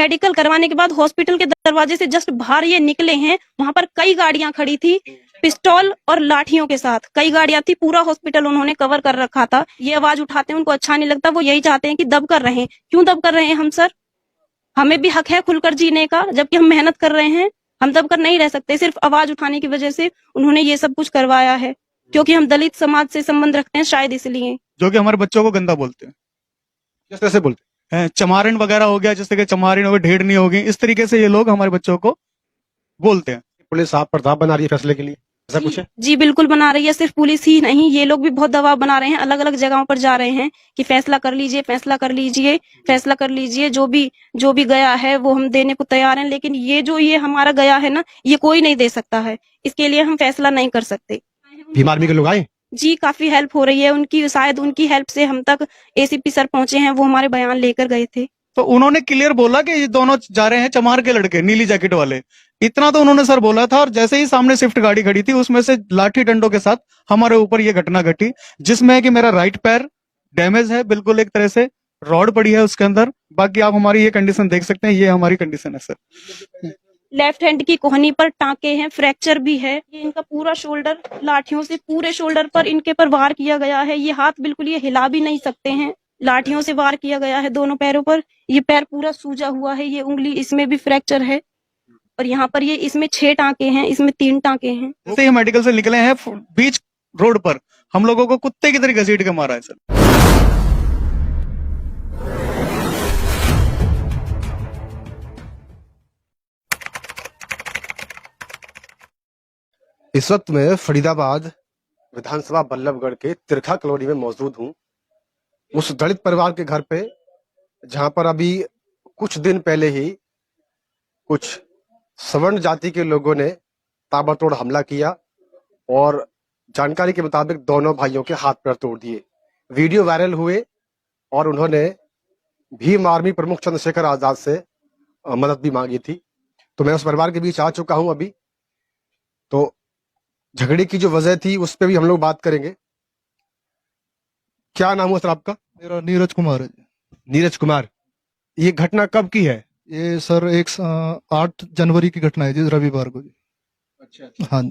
Medical करवाने के बाद हॉस्पिटल के दरवाजे से जस्ट बाहर ये निकले हैं, वहां पर कई गाड़ियां खड़ी थी पिस्टल और लाठियों के साथ, कई गाड़ियां थी, पूरा हॉस्पिटल उन्होंने कवर कर रखा था। ये आवाज उठाते हैं, उनको अच्छा नहीं लगता, वो यही चाहते हैं कि दब कर रहे हैं। क्यों दब कर रहे हैं हम सर? हमें भी हक है खुलकर जीने का, जबकि हम मेहनत कर रहे हैं। हम दब कर नहीं रह सकते। सिर्फ आवाज उठाने की वजह से उन्होंने ये सब कुछ करवाया है, क्योंकि हम दलित समाज से संबंध रखते हैं, शायद इसलिए। जो कि हमारे बच्चों को गंदा बोलते हैं। किस तरह से बोलते हैं चमारिन वगैरह हो गया, जैसे कि चमारिन हो गई, ढेड़नी हो गई, इस तरीके से ये लोग हमारे बच्चों को बोलते हैं। हैं? पुलिस आप पर दबाव बना रही है फैसले के लिए, ऐसा कुछ है? जी बिल्कुल बना रही है। सिर्फ पुलिस ही नहीं, ये लोग भी बहुत दबाव बना रहे हैं, अलग अलग जगहों पर जा रहे हैं कि फैसला कर लीजिए, फैसला कर लीजिए, फैसला कर लीजिए। जो भी गया है वो हम देने को तैयार हैं, लेकिन ये हमारा गया है ना, ये कोई नहीं दे सकता है। इसके लिए हम फैसला नहीं कर सकते। भीम आर्मी के लोग आए? जी काफी हेल्प हो रही है उनकी, शायद उनकी हेल्प से हम तक एसीपी सर पहुंचे हैं, वो हमारे बयान लेकर गए थे। तो उन्होंने क्लियर बोला कि ये दोनों जा रहे हैं चमार के लड़के, नीली जैकेट वाले, इतना तो उन्होंने सर बोला था। और जैसे ही सामने स्विफ्ट गाड़ी खड़ी थी, उसमें से लाठी डंडों के साथ हमारे ऊपर ये घटना घटी, जिसमें कि मेरा राइट पैर डैमेज है, बिल्कुल एक तरह से रॉड पड़ी है उसके अंदर। बाकी आप हमारी ये कंडीशन देख सकते हैं, ये हमारी कंडीशन है सर। लेफ्ट हैंड की कोहनी पर टांके हैं, फ्रैक्चर भी है। ये इनका पूरा शोल्डर, लाठियों से पूरे शोल्डर पर इनके पर वार किया गया है। ये हाथ बिल्कुल ये हिला भी नहीं सकते हैं, लाठियों से वार किया गया है दोनों पैरों पर। ये पैर पूरा सूजा हुआ है, ये उंगली, इसमें भी फ्रैक्चर है। और यहाँ पर ये इसमें 6 टांके हैं, इसमें 3 टांके हैं। जैसे ही मेडिकल से निकले हैं, बीच रोड पर हम लोगों को कुत्ते की तरह घसीट के मारा है सर। इस वक्त मैं फरीदाबाद विधानसभा बल्लभगढ़ के तिरखा कॉलोनी में मौजूद हूँ, उस दलित परिवार के घर पे जहां पर अभी कुछ दिन पहले ही कुछ सवर्ण जाति के लोगों ने ताबड़तोड़ हमला किया और जानकारी के मुताबिक दोनों भाइयों के हाथ पैर तोड़ दिए। वीडियो वायरल हुए और उन्होंने भीम आर्मी प्रमुख चंद्रशेखर आजाद से मदद भी मांगी थी। तो मैं उस परिवार के बीच आ चुका हूं अभी। तो झगड़े की जो वजह थी उस पर भी हम लोग बात करेंगे। क्या नाम हुआ सर आपका? मेरा नीरज कुमार है जी। नीरज कुमार, ये घटना कब की है? ये सर 8 जनवरी की घटना है जी, रविवार को जी। अच्छा। हाँ जी।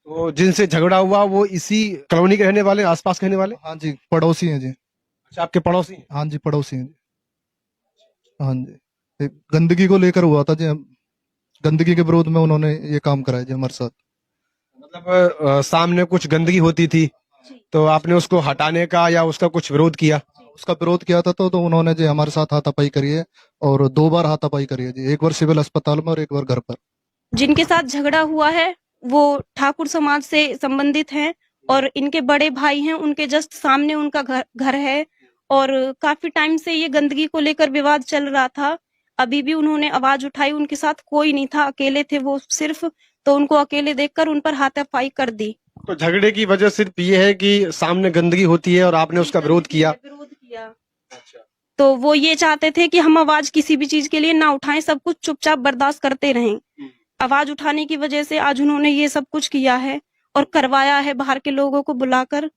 तो जिनसे झगड़ा हुआ वो इसी कॉलोनी के रहने वाले, आसपास के रहने वाले? हाँ जी, पड़ोसी हैं जी। अच्छा, आपके पड़ोसी हैं? हाँ जी, पड़ोसी हैं जी। हाँ जी, एक गंदगी को लेकर हुआ था जी। गंदगी के विरोध में उन्होंने ये काम कराया जी हमारे साथ। मतलब सामने कुछ गंदगी होती थी तो आपने उसको हटाने का या उसका कुछ विरोध किया? उसका विरोध किया था तो उन्होंने जी हमारे साथ हाथापाई करी है, और 2 बार हाथापाई करी है जी, एक बार सिविल अस्पताल में और एक बार घर पर। जिनके साथ झगड़ा हुआ है वो ठाकुर समाज से संबंधित हैं, और इनके बड़े भाई हैं, उनके जस्ट सामने उनका घर है। और काफी टाइम से ये गंदगी को लेकर विवाद चल रहा था। अभी भी उन्होंने आवाज उठाई, उनके साथ कोई नहीं था, अकेले थे वो सिर्फ। तो उनको अकेले देखकर उन पर हाथापाई कर दी। तो झगड़े की वजह सिर्फ ये है कि सामने गंदगी होती है और आपने उसका विरोध किया? अच्छा। तो वो ये चाहते थे कि हम आवाज किसी भी चीज के लिए ना उठाएं, सब कुछ चुपचाप बर्दाश्त करते रहें। आवाज उठाने की वजह से आज उन्होंने ये सब कुछ किया है और करवाया है बाहर के लोगों को बुलाकर।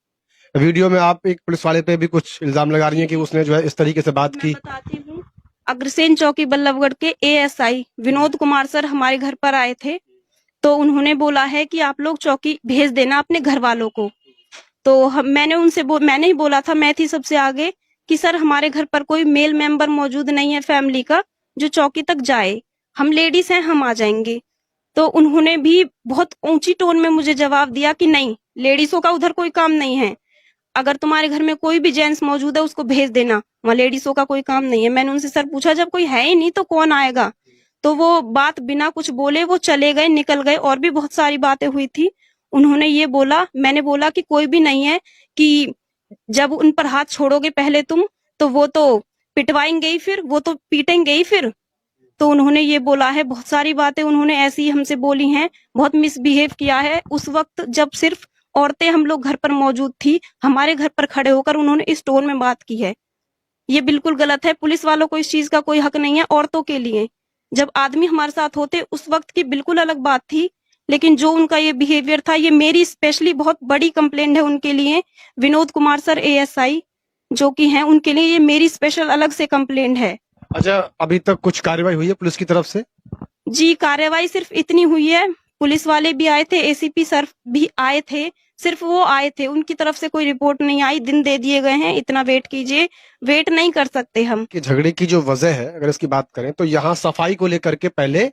वीडियो में आप एक पुलिस वाले पे भी कुछ इल्जाम लगा रही हैं कि उसने जो है इस तरीके से बात की। बताती हूँ, अग्रसेन चौकी बल्लभगढ़ के एएसआई विनोद कुमार सर हमारे घर पर आए थे। तो उन्होंने बोला है कि आप लोग चौकी भेज देना अपने घर वालों को। तो मैंने ही बोला था, मैं थी सबसे आगे, कि सर हमारे घर पर कोई मेल मेंबर मौजूद नहीं है फैमिली का जो चौकी तक जाए, हम लेडीज हैं, हम आ जाएंगे। तो उन्होंने भी बहुत ऊंची टोन में मुझे जवाब दिया कि नहीं, लेडीजों का उधर कोई काम नहीं है, अगर तुम्हारे घर में कोई भी जेंट्स मौजूद है उसको भेज देना, वहाँ लेडीजों का कोई काम नहीं है। मैंने उनसे सर पूछा, जब कोई है ही नहीं तो कौन आएगा? तो वो बात बिना कुछ बोले वो चले गए, निकल गए। और भी बहुत सारी बातें हुई थी। उन्होंने ये बोला, मैंने बोला कि कोई भी नहीं है, कि जब उन पर हाथ छोड़ोगे पहले तुम, तो वो तो पिटवाएंगे ही, फिर वो तो पीटेंगे ही फिर। तो उन्होंने ये बोला है, बहुत सारी बातें उन्होंने ऐसी हमसे बोली हैं, बहुत मिसबिहेव किया है। उस वक्त जब सिर्फ औरतें हम लोग घर पर मौजूद थी, हमारे घर पर खड़े होकर उन्होंने इस टोन में बात की है। ये बिल्कुल गलत है। पुलिस वालों को इस चीज का कोई हक नहीं है। औरतों के लिए जब आदमी हमारे साथ होते उस वक्त की बिल्कुल अलग बात थी, लेकिन जो उनका ये बिहेवियर था, ये मेरी स्पेशली बहुत बड़ी कंप्लेंट है उनके लिए। विनोद कुमार सर एएसआई जो कि हैं, उनके लिए ये मेरी स्पेशल अलग से कंप्लेंट है। अच्छा, अभी तक कुछ कार्रवाई हुई है पुलिस की तरफ से? जी, कार्रवाई सिर्फ इतनी हुई है, पुलिस वाले भी आए थे, एसीपी सर भी आए थे, सिर्फ वो आए थे, उनकी तरफ से कोई रिपोर्ट नहीं आई, दिन दे दिए गए हैं, इतना वेट कीजिए, वेट नहीं कर सकते हम। कि झगड़े की जो वजह है, अगर इसकी बात करें तो यहाँ सफाई को लेकर के पहले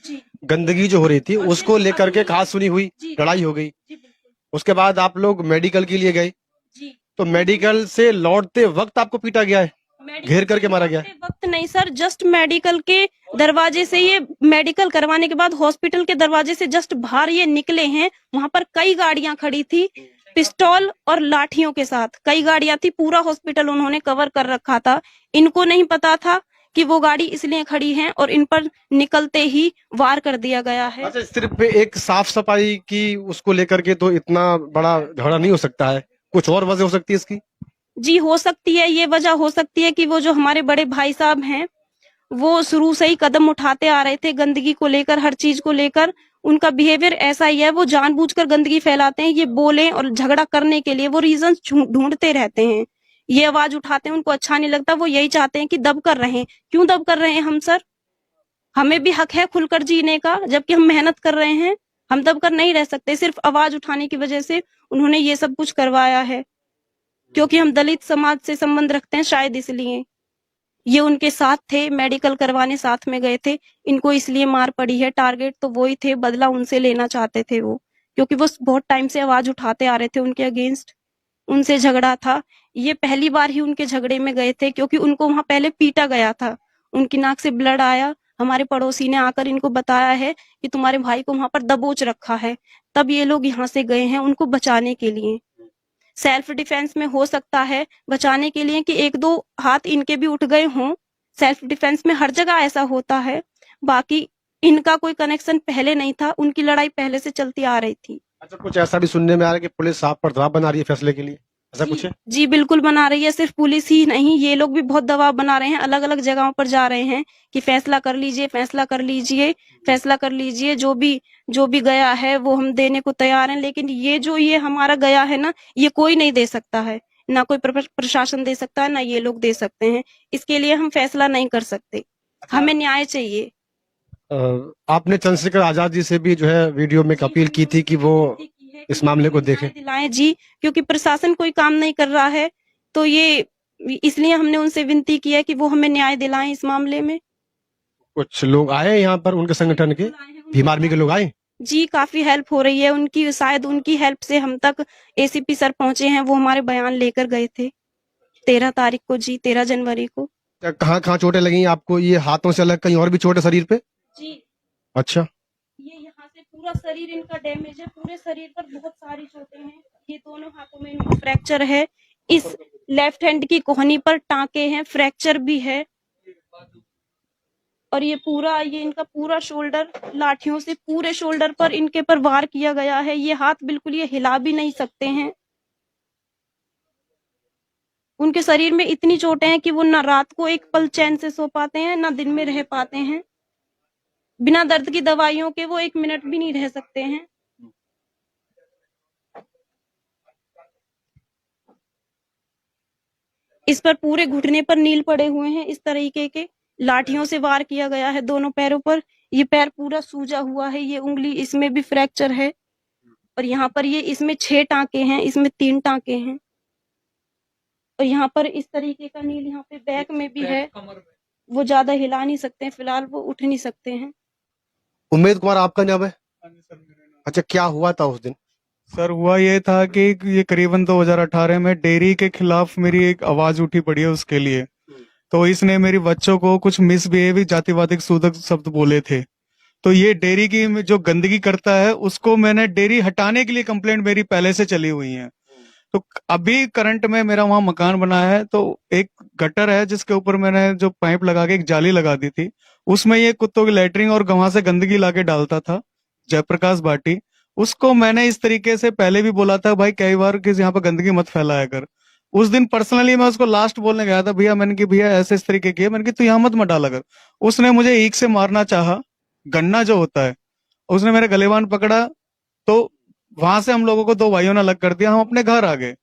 जी, गंदगी जो हो रही थी और उसको सिर्फ लेकर के अभी- कहा सुनी हुई, जी, लड़ाई हो गई। जी, बिल्कुल, उसके बाद आप लोग मेडिकल के लिए गए, जी। तो मेडिकल से लौटते वक्त आपको पीटा गया है, मेडिकल घेर करके से मारा गया है। लौटते वक्त नहीं सर, जस्ट मेडिकल के दरवाजे से, ये मेडिकल करवाने के बाद हॉस्पिटल के दरवाजे से जस्ट बाहर ये निकले हैं, वहां पर कई गाड़ियां खड़ी थी, पिस्तौल और लाठियों के साथ कई गाड़ियां थी, पूरा हॉस्पिटल उन्होंने कवर कर रखा था। इनको नहीं पता था कि वो गाड़ी इसलिए खड़ी है और इन पर निकलते ही वार कर दिया गया है। अच्छा, सिर्फ एक साफ सफाई की उसको लेकर के तो इतना बड़ा झगड़ा नहीं हो सकता है, कुछ और वजह हो सकती है इसकी? जी, हो सकती है, ये वजह हो सकती है कि वो जो हमारे बड़े भाई साहब हैं, वो शुरू से ही कदम उठाते आ रहे थे गंदगी को लेकर, हर चीज को लेकर। उनका बिहेवियर ऐसा ही है, वो जानबूझकर गंदगी फैलाते हैं, ये बोले और झगड़ा करने के लिए वो रीजन ढूंढते रहते हैं, ये आवाज उठाते हैं, उनको अच्छा नहीं लगता, वो यही चाहते हैं कि दब कर रहे हैं। क्यों दब कर रहे हैं हम सर? हमें भी हक है खुलकर जीने का, जबकि हम मेहनत कर रहे हैं। हम दब कर नहीं रह सकते, सिर्फ आवाज उठाने की वजह से उन्होंने ये सब कुछ करवाया है, क्योंकि हम दलित समाज से संबंध रखते हैं, शायद इसलिए। ये उनके साथ थे, मेडिकल करवाने साथ में गए थे, इनको इसलिए मार पड़ी है। टारगेट तो वही थे, बदला उनसे लेना चाहते थे वो, क्योंकि वो बहुत टाइम से आवाज उठाते आ रहे थे उनके अगेंस्ट, उनसे झगड़ा था। ये पहली बार ही उनके झगड़े में गए थे, क्योंकि उनको वहां पहले पीटा गया था, उनकी नाक से ब्लड आया। हमारे पड़ोसी ने आकर इनको बताया है कि तुम्हारे भाई को वहां पर दबोच रखा है, तब ये लोग यहाँ से गए हैं उनको बचाने के लिए। सेल्फ डिफेंस में हो सकता है बचाने के लिए कि एक दो हाथ इनके भी उठ गए हों, सेल्फ डिफेंस में हर जगह ऐसा होता है। बाकी इनका कोई कनेक्शन पहले नहीं था, उनकी लड़ाई पहले से चलती आ रही थी। अच्छा, कुछ ऐसा भी सुनने में आ रहा है कि पुलिस आप पर दबाव बना रही है फैसले के लिए, ऐसा कुछ है? जी बिल्कुल बना रही है, सिर्फ पुलिस ही नहीं, ये लोग भी बहुत दबाव बना रहे हैं, अलग अलग जगहों पर जा रहे हैं कि फैसला कर लीजिए, फैसला कर लीजिए, फैसला कर लीजिए, जो भी गया है वो हम देने को तैयार हैं। लेकिन ये हमारा गया है ना, ये कोई नहीं दे सकता है, ना कोई प्रशासन दे सकता है, ना ये लोग दे सकते हैं। इसके लिए हम फैसला नहीं कर सकते, हमें न्याय चाहिए। आपने चंद्रशेखर आजाद जी से भी जो है वीडियो में एक अपील की थी कि वो इस मामले को देखें। दिलाएं जी, क्योंकि प्रशासन कोई काम नहीं कर रहा है, तो ये इसलिए हमने उनसे विनती की है कि वो हमें न्याय दिलाएं इस मामले में। कुछ लोग आए यहाँ पर उनके संगठन के, भीम आर्मी के लोग आए? जी, काफी हेल्प हो रही है उनकी, शायद उनकी हेल्प से हम तक एसीपी सर पहुंचे हैं, वो हमारे बयान लेकर गए थे 13 तारीख को, जी 13 जनवरी को। कहाँ कहाँ चोटें लगी आपको? ये हाथों से अलग कहीं और भी चोट है शरीर पे? जी, अच्छा, ये यहाँ से पूरा शरीर इनका डैमेज है, पूरे शरीर पर बहुत सारी चोटें हैं। ये दोनों हाथों में इनको फ्रैक्चर है, इस लेफ्ट हैंड की कोहनी पर टांके हैं, फ्रैक्चर भी है, और ये इनका पूरा शोल्डर, लाठियों से पूरे शोल्डर पर इनके पर वार किया गया है। ये हाथ बिल्कुल ये हिला भी नहीं सकते हैं। उनके शरीर में इतनी चोटें हैं कि वो ना रात को एक पल चैन से सो पाते हैं, ना दिन में रह पाते हैं। बिना दर्द की दवाइयों के वो 1 मिनट भी नहीं रह सकते हैं। इस पर पूरे घुटने पर नील पड़े हुए हैं, इस तरीके के लाठियों से वार किया गया है दोनों पैरों पर। ये पैर पूरा सूजा हुआ है, ये उंगली, इसमें भी फ्रैक्चर है, और यहाँ पर ये इसमें 6 टांके हैं, इसमें 3 टांके हैं, और यहाँ पर इस तरीके का नील यहाँ पे बैक में भी है। वो ज्यादा हिला नहीं सकते हैं, फिलहाल वो उठ नहीं सकते हैं। उम्मेद कुमार आपका नाम है? अच्छा, क्या हुआ था उस दिन? सर हुआ ये था कि ये करीबन 2018 में डेयरी के खिलाफ मेरी एक आवाज उठी पड़ी है उसके लिए, तो इसने मेरी बच्चों को कुछ मिसबिहेव, जातिवादिक सूचक शब्द बोले थे। तो ये डेयरी की जो गंदगी करता है उसको मैंने डेयरी हटाने के लिए कंप्लेंट मेरी पहले से चली हुई है। तो अभी करंट में मेरा वहां मकान बना है, तो एक गटर है जिसके ऊपर मैंने जो पाइप लगा के एक जाली लगा दी थी, उसमें ये कुत्तों की लेटरिंग और वहां से गंदगी लाके डालता था, जयप्रकाश भाटी। उसको मैंने इस तरीके से पहले भी बोला था, भाई कई बार कि यहाँ पे गंदगी मत फैलाया कर। उस दिन पर्सनली मैं उसको लास्ट बोलने गया था, भैया मैंने कि भैया ऐसे इस तरीके की है, मैंने कि तू यहाँ मत डाला कर। उसने मुझे ईख से मारना चाहा, गन्ना जो होता है, उसने मेरे गलेबान पकड़ा, तो वहां से हम लोगों को 2 भाइयों ने अलग कर दिया, हम अपने घर आ गए।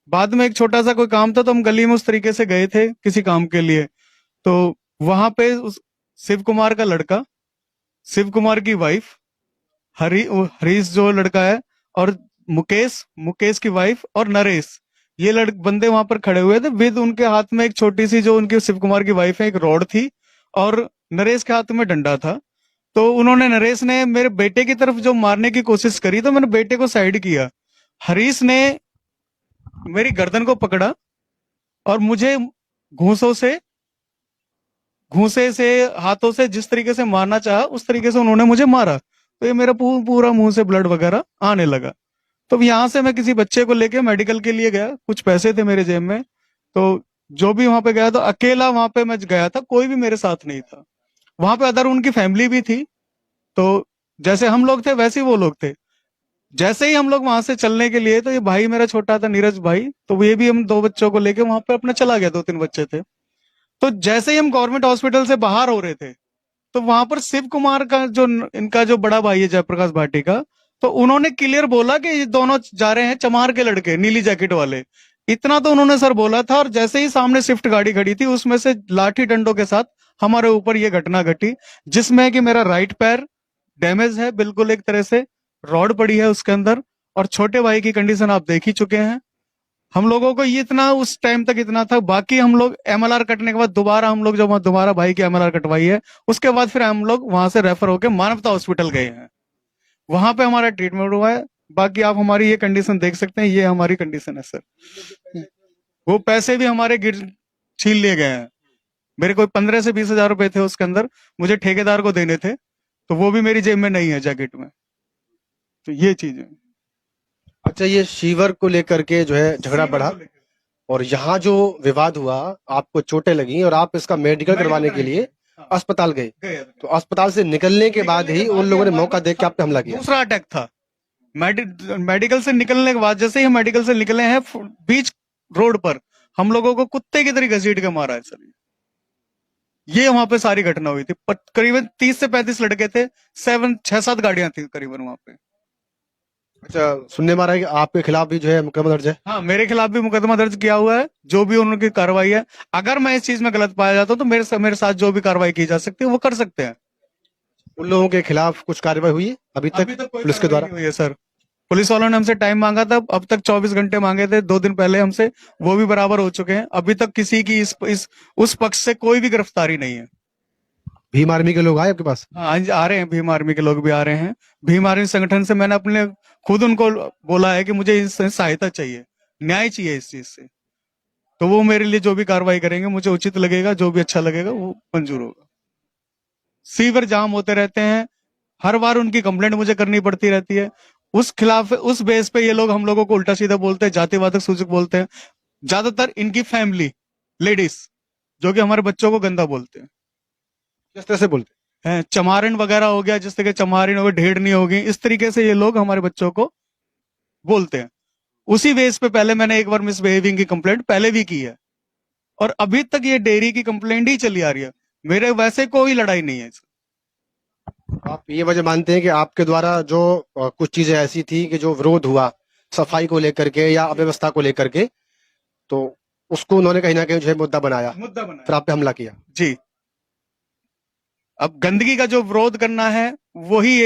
बाद में एक छोटा सा कोई काम था, तो हम गली में उस तरीके से गए थे किसी काम के लिए, तो वहां पे उस शिव कुमार का लड़का, शिव कुमार की वाइफ, हरीश जो लड़का है, और मुकेश की वाइफ, और नरेश, ये बंदे वहां पर खड़े हुए थे विद उनके हाथ में एक छोटी सी, जो उनके शिव कुमार की वाइफ है, एक रॉड थी, और नरेश के हाथ में डंडा था। तो उन्होंने, नरेश ने मेरे बेटे की तरफ जो मारने की कोशिश करी, तो मैंने बेटे को साइड किया। हरीश ने मेरी गर्दन को पकड़ा और मुझे घूंसे से, हाथों से जिस तरीके से मारना चाहा उस तरीके से उन्होंने मुझे मारा। तो ये मेरा पूरा मुंह से ब्लड वगैरह आने लगा। तो यहाँ से मैं किसी बच्चे को लेके मेडिकल के लिए गया, कुछ पैसे थे मेरे जेब में, तो जो भी वहां पे गया, तो अकेला वहां पे मैं गया था, कोई भी मेरे साथ नहीं था। वहां पे अदर उनकी फैमिली भी थी, तो जैसे हम लोग थे वैसे ही वो लोग थे। जैसे ही हम लोग वहां से चलने के लिए, तो ये भाई मेरा छोटा था, नीरज भाई, तो ये भी हम 2 बच्चों को लेके वहां पे अपना चला गया, 2-3 बच्चे थे। तो जैसे ही हम गवर्नमेंट हॉस्पिटल से बाहर हो रहे थे, तो वहां पर शिव कुमार का जो, इनका जो बड़ा भाई है जयप्रकाश भाटी का, तो उन्होंने क्लियर बोला कि ये दोनों जा रहे हैं चमार के लड़के, नीली जैकेट वाले। इतना तो उन्होंने सर बोला था, और जैसे ही सामने स्विफ्ट गाड़ी खड़ी थी, उसमें से लाठी डंडों के साथ हमारे ऊपर ये घटना घटी, जिसमें कि मेरा राइट पैर डैमेज है बिल्कुल एक तरह से, रॉड पड़ी है उसके अंदर, और छोटे भाई की कंडीशन आप देख ही चुके हैं। हम लोगों को ये इतना उस टाइम तक इतना था। बाकी हम लोग एमएलआर कटने के बाद दोबारा हम लोग जब दोबारा भाई की एमएलआर कटवाई है, उसके बाद फिर हम लोग वहां से रेफर होकर मानवता हॉस्पिटल गए हैं, वहां पे हमारा ट्रीटमेंट हुआ है। बाकी आप हमारी ये कंडीशन देख सकते हैं, ये हमारी कंडीशन है सर। वो पैसे भी हमारे छीन लिए गए हैं। मेरे कोई 15 से 20 हजार रुपए थे उसके अंदर, मुझे ठेकेदार को देने थे, तो वो भी मेरी जेब में नहीं है, जैकेट में। तो ये चीज है। अच्छा, ये शीवर को लेकर के जो है झगड़ा बढ़ा, और यहाँ जो विवाद हुआ, आपको चोटें लगी और आप इसका मेडिकल करवाने के लिए अस्पताल गए। तो अस्पताल से निकलने के बाद ही उन लोगों ने मौका देख के आप पे हमला किया। दूसरा अटैक था। मेडिकल से निकलने के बाद, जैसे ही हम मेडिकल से निकले हैं, बीच रोड पर हम लोगों को कुत्ते की तरह घसीट के मारा है सर। ये वहां पे सारी घटना हुई थी। करीबन 30 से 35 लड़के थे, 6-7 गाड़ियां थी करीबन वहां पे। अच्छा, सुनने में आ रहा है कि आपके खिलाफ भी जो है मुकदमा दर्ज है। हाँ, मेरे खिलाफ भी मुकदमा दर्ज किया हुआ है, जो भी उनकी कार्रवाई है। अगर मैं इस चीज में गलत पाया जाता हूं, तो मेरे साथ जो भी कार्रवाई की जा सकती है वो कर सकते हैं। उन लोगों के खिलाफ कुछ कार्रवाई हुई है अभी तक कोई पुलिस के कार्रवाई द्वारा? नहीं हुई है सर। पुलिस वालों ने हमसे टाइम मांगा था, अब तक 24 घंटे मांगे थे 2 दिन पहले हमसे, वो भी बराबर हो चुके हैं। अभी तक किसी की उस पक्ष से कोई भी गिरफ्तारी नहीं है। भीम आर्मी के लोग आए आपके पास? हाँ, आज आ रहे हैं, भीम आर्मी के लोग भी आ रहे हैं। भीम आर्मी संगठन से मैंने अपने खुद उनको बोला है कि मुझे इससे सहायता चाहिए, न्याय चाहिए इस चीज से। तो वो मेरे लिए जो भी कार्रवाई करेंगे, मुझे उचित लगेगा, जो भी अच्छा लगेगा वो मंजूर होगा। सीवर जाम होते रहते हैं, हर बार उनकी कंप्लेंट मुझे करनी पड़ती रहती है। उस खिलाफ, उस बेस पे ये लोग हम लोगों को उल्टा सीधा बोलते हैं, जातिवादक सूचक बोलते हैं। ज्यादातर इनकी फैमिली लेडीज, जो कि हमारे बच्चों को गंदा बोलते हैं। किस तरह से बोलते हैं चमारिन वगैरह हो गया, जिस तरह के चमारिन हो गए, ढेड़नी हो गई, इस तरीके से ये लोग हमारे बच्चों को बोलते हैं। उसी बेस पे पहले मैंने एक बार मिसबिहेविंग की कंप्लेंट पहले भी की है, और अभी तक ये डेयरी की कंप्लेंट ही चली आ रही है। मेरे वैसे कोई लड़ाई नहीं है। आप ये वजह मानते हैं कि आपके द्वारा जो कुछ चीजें ऐसी थी कि जो विरोध हुआ सफाई को लेकर के या अव्यवस्था को लेकर के, तो उसको उन्होंने कहीं ना कहीं जो है मुद्दा बनाया, फिर आप पे हमला किया? जी। अब गंदगी का जो विरोध करना है, वही